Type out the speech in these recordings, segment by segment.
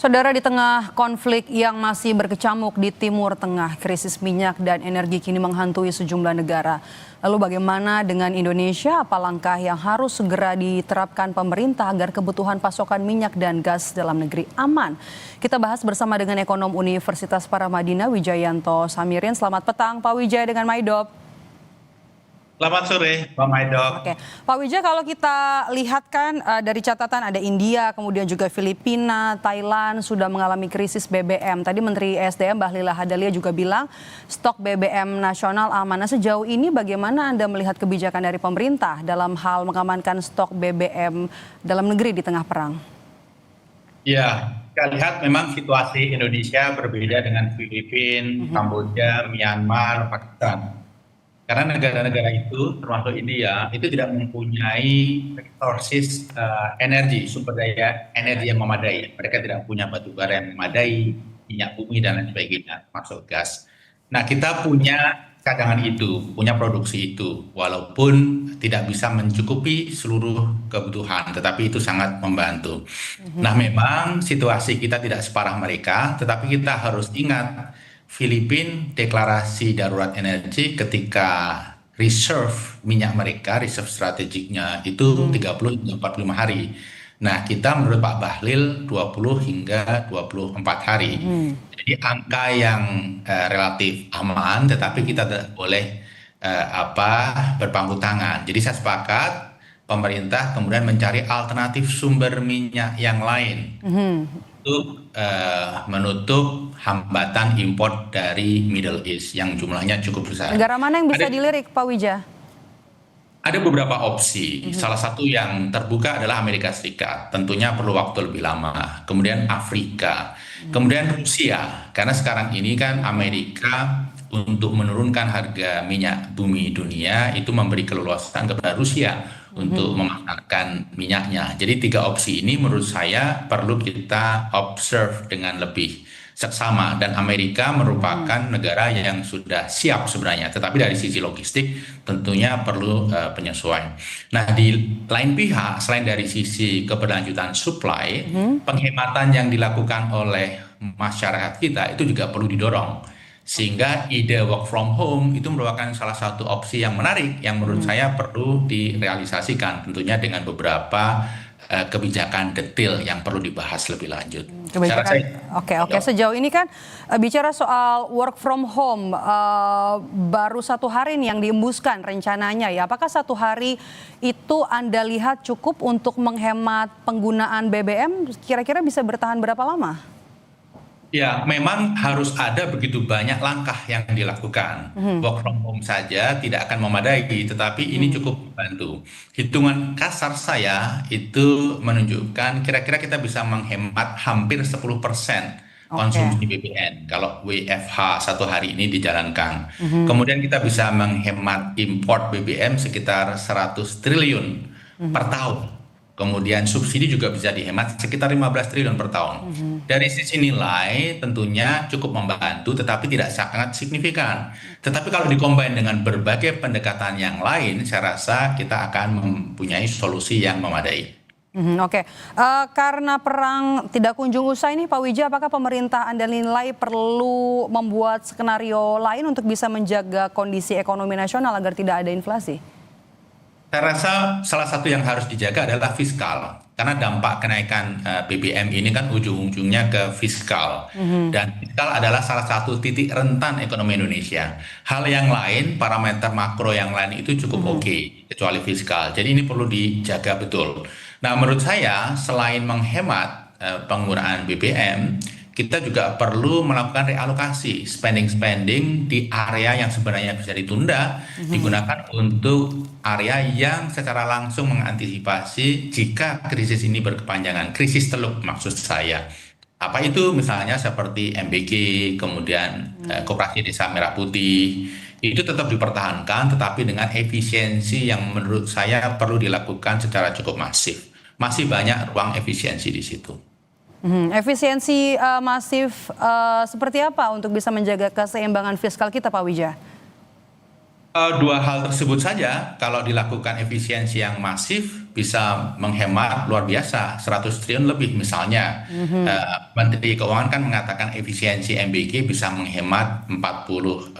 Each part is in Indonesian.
Saudara, di tengah konflik yang masih berkecamuk di Timur Tengah, krisis minyak dan energi kini menghantui sejumlah negara. Lalu bagaimana dengan Indonesia? Apa langkah yang harus segera diterapkan pemerintah agar kebutuhan pasokan minyak dan gas dalam negeri aman? Kita bahas bersama dengan ekonom Universitas Paramadina, Wijayanto Samirin. Selamat petang, Pak Wijaya dengan Maidop. Selamat sore, Pak Maidok. Oke, Pak Wijaya, kalau kita lihat kan dari catatan ada India, kemudian juga Filipina, Thailand sudah mengalami krisis BBM. Tadi Menteri SDM Bahlil Lahadalia juga bilang stok BBM nasional aman. Nah, sejauh ini bagaimana Anda melihat kebijakan dari pemerintah dalam hal mengamankan stok BBM dalam negeri di tengah perang? Ya, kita lihat memang situasi Indonesia berbeda dengan Filipina, Kamboja, Myanmar, Pakistan. Karena negara-negara itu, termasuk India, itu tidak mempunyai resources energi, sumber daya energi yang memadai. Mereka tidak punya batu bara yang memadai, minyak bumi, dan lain sebagainya, termasuk gas. Nah, kita punya cadangan itu, punya produksi itu, walaupun tidak bisa mencukupi seluruh kebutuhan, tetapi itu sangat membantu. Nah, memang situasi kita tidak separah mereka, tetapi kita harus ingat, Filipina deklarasi darurat energi ketika reserve minyak mereka, reserve strategiknya itu 30 hingga 45 hari. Nah, kita menurut Pak Bahlil 20 hingga 24 hari. Jadi angka yang relatif aman, tetapi kita tidak boleh berpangku tangan. Jadi saya sepakat pemerintah kemudian mencari alternatif sumber minyak yang lain untuk menutup hambatan impor dari Middle East yang jumlahnya cukup besar. Negara mana yang bisa dilirik, Pak Wijaya? Ada beberapa opsi. Salah satu yang terbuka adalah Amerika Serikat. Tentunya perlu waktu lebih lama. Kemudian Afrika. Kemudian Rusia. Karena sekarang ini kan Amerika untuk menurunkan harga minyak bumi dunia itu memberi keleluasan kepada Rusia untuk memasarkan minyaknya. Jadi tiga opsi ini menurut saya perlu kita observe dengan lebih seksama, dan Amerika merupakan negara yang sudah siap sebenarnya, tetapi dari sisi logistik tentunya perlu penyesuaian. Nah, di lain pihak selain dari sisi keberlanjutan supply, penghematan yang dilakukan oleh masyarakat kita itu juga perlu didorong. Sehingga ide work from home itu merupakan salah satu opsi yang menarik yang menurut saya perlu direalisasikan, tentunya dengan beberapa kebijakan detail yang perlu dibahas lebih lanjut. Oke. Sejauh ini kan bicara soal work from home, baru 1 hari nih yang diembuskan rencananya ya. Apakah 1 hari itu Anda lihat cukup untuk menghemat penggunaan BBM? Kira-kira bisa bertahan berapa lama? Ya, memang harus ada begitu banyak langkah yang dilakukan. Work from home saja tidak akan memadai, tetapi ini cukup membantu. Hitungan kasar saya itu menunjukkan kira-kira kita bisa menghemat hampir 10% konsumsi BBM kalau WFH 1 hari ini dijalankan. Kemudian kita bisa menghemat import BBM sekitar 100 triliun per tahun. Kemudian subsidi juga bisa dihemat sekitar 15 triliun per tahun. Dari sisi nilai tentunya cukup membantu, tetapi tidak sangat signifikan. Tetapi kalau dikombin dengan berbagai pendekatan yang lain, saya rasa kita akan mempunyai solusi yang memadai. Karena perang tidak kunjung usai nih Pak Wijaya, apakah pemerintah Anda nilai perlu membuat skenario lain untuk bisa menjaga kondisi ekonomi nasional agar tidak ada inflasi? Saya rasa salah satu yang harus dijaga adalah fiskal, karena dampak kenaikan BBM ini kan ujung-ujungnya ke fiskal, dan fiskal adalah salah satu titik rentan ekonomi Indonesia. Hal yang lain, parameter makro yang lain itu cukup oke, kecuali fiskal. Jadi ini perlu dijaga betul. Nah, menurut saya selain menghemat penggunaan BBM, kita juga perlu melakukan realokasi spending di area yang sebenarnya bisa ditunda, digunakan untuk area yang secara langsung mengantisipasi jika krisis ini berkepanjangan, krisis Teluk maksud saya. Apa itu? Misalnya seperti MBG, kemudian Koperasi Desa Merah Putih, itu tetap dipertahankan, tetapi dengan efisiensi yang menurut saya perlu dilakukan secara cukup masif. Masih banyak ruang efisiensi di situ. Efisiensi masif seperti apa untuk bisa menjaga keseimbangan fiskal kita, Pak Wijaya? Dua hal tersebut saja, kalau dilakukan efisiensi yang masif, bisa menghemat luar biasa, 100 triliun lebih misalnya. Menteri Keuangan kan mengatakan efisiensi MBG bisa menghemat 40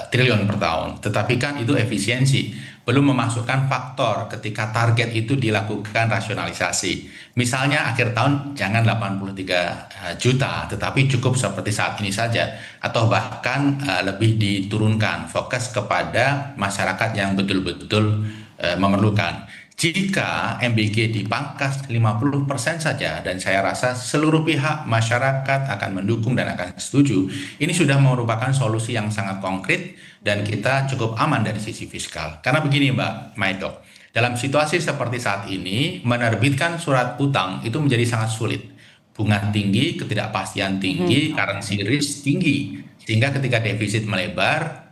triliun per tahun. Tetapi kan itu efisiensi, belum memasukkan faktor ketika target itu dilakukan rasionalisasi. Misalnya akhir tahun jangan 83 juta, tetapi cukup seperti saat ini saja. Atau bahkan lebih diturunkan, fokus kepada masyarakat yang betul-betul memerlukan. Jika MBG dipangkas 50% saja, dan saya rasa seluruh pihak masyarakat akan mendukung dan akan setuju, ini sudah merupakan solusi yang sangat konkret dan kita cukup aman dari sisi fiskal. Karena begini Mbak Maido, dalam situasi seperti saat ini, menerbitkan surat utang itu menjadi sangat sulit. Bunga tinggi, ketidakpastian tinggi, currency risk tinggi. Sehingga ketika defisit melebar,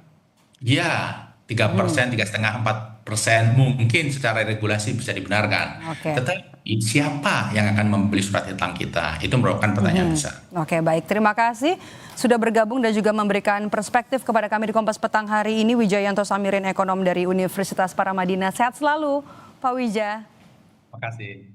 ya 3%, 3,5, 4% mungkin secara regulasi bisa dibenarkan. Oke. Tetapi siapa yang akan membeli surat utang kita? Itu merupakan pertanyaan besar. Oke, baik. Terima kasih sudah bergabung dan juga memberikan perspektif kepada kami di Kompas Petang hari ini. Wijayanto Samirin, ekonom dari Universitas Paramadina. Sehat selalu, Pak Wija. Terima kasih.